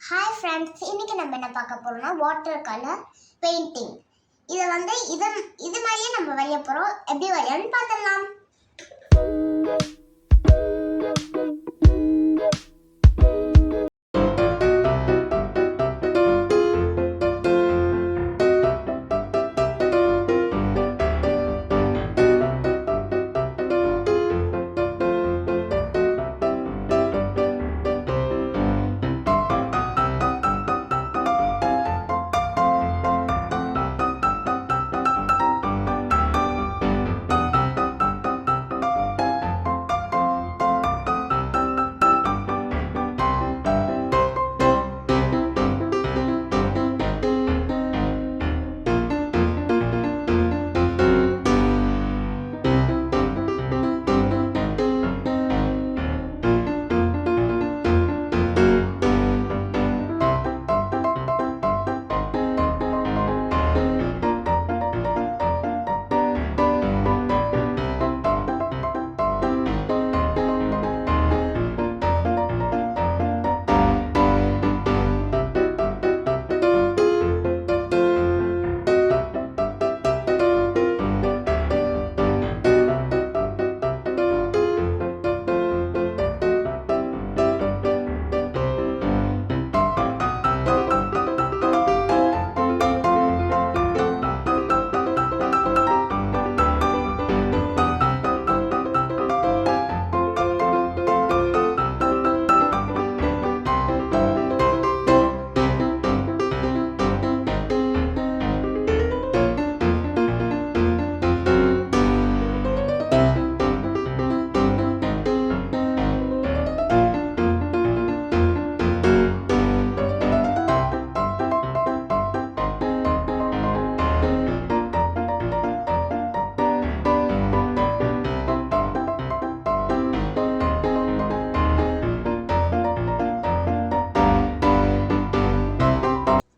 Hi friends, இன்னைக்கு நம்ம என்ன பார்க்க போறோம்னா வாட்டர் கலர் பெயிண்டிங். இதை வந்து இது மாதிரியே நம்ம வரைய போறோம். எப்படி வரையணும்னு பார்த்துடலாம்.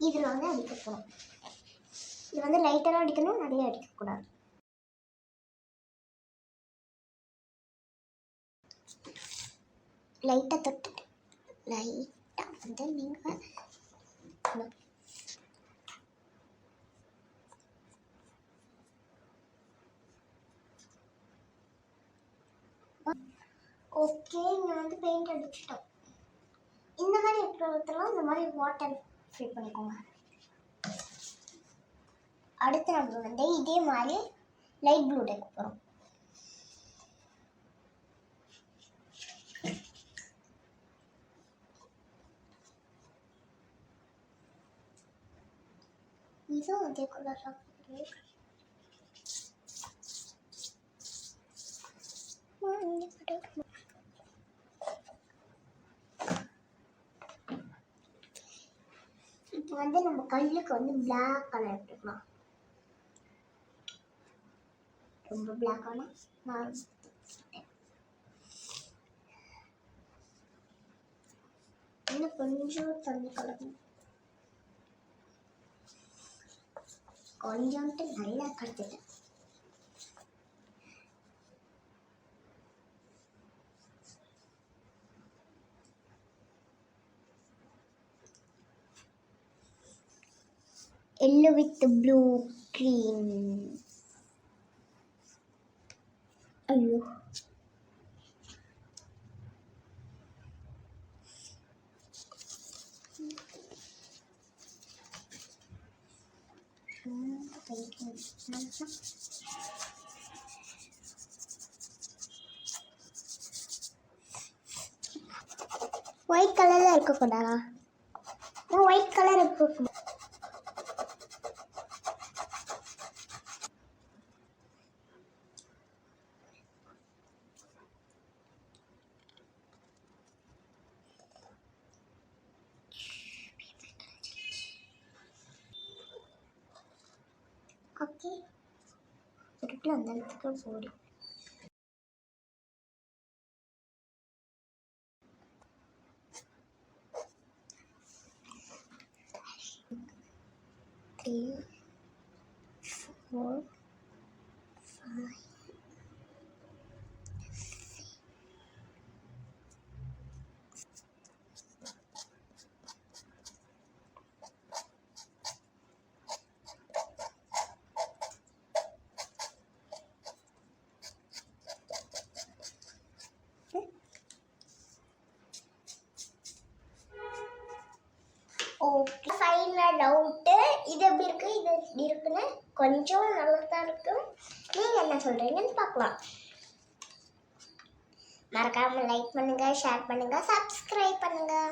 இதில் வந்து அடிக்கணும். இது வந்து லைட்டராக அடிக்கணும், நிறைய அடிக்கக்கூடாது. லைட்டாக தொட்டு லைட்டாக வந்து நீங்கள் ஓகே. இங்கே வந்து பெயிண்ட் அடிச்சிட்டோம். இந்த மாதிரி இருக்கிறதெல்லாம் இந்த மாதிரி வாட்டர் ஃபில் பண்ணிக்கோங்க. அடுத்து நம்ம வந்து இதே மாதிரி லைட் ப்ளூ எடுக்க போகிறோம். இதுவும் அதே கலர் இப்போ வந்து நம்ம கல்லுக்கு வந்து பிளாக் கலர் எடுத்துக்கலாம். ரொம்ப பிளாக்கான நான் இன்னும் கொஞ்சம் தண்ணி கலக்கணும். கொஞ்சோன்ட்டு நல்லா கற்றுட்டேன். yellow with the blue green. ஐயோ, ஒயிட் கலர்ல இருக்கக்கூடாதா? ஒயிட் கலர் இருக்கும். ஓகே, இருட்டில் அந்த இடத்துக்கு போடி. த்ரீ 4 5 6 ஓகே ஃபைனல் டவுட்டு இது எப்படி இருக்குது இது எப்படி இருக்குன்னு கொஞ்சம் நல்லா தான் இருக்கும். நீங்கள் என்ன சொல்கிறீங்கன்னு பார்க்கலாம். மறக்காமல் லைக் பண்ணுங்கள், ஷேர் பண்ணுங்கள், சப்ஸ்கிரைப் பண்ணுங்கள்.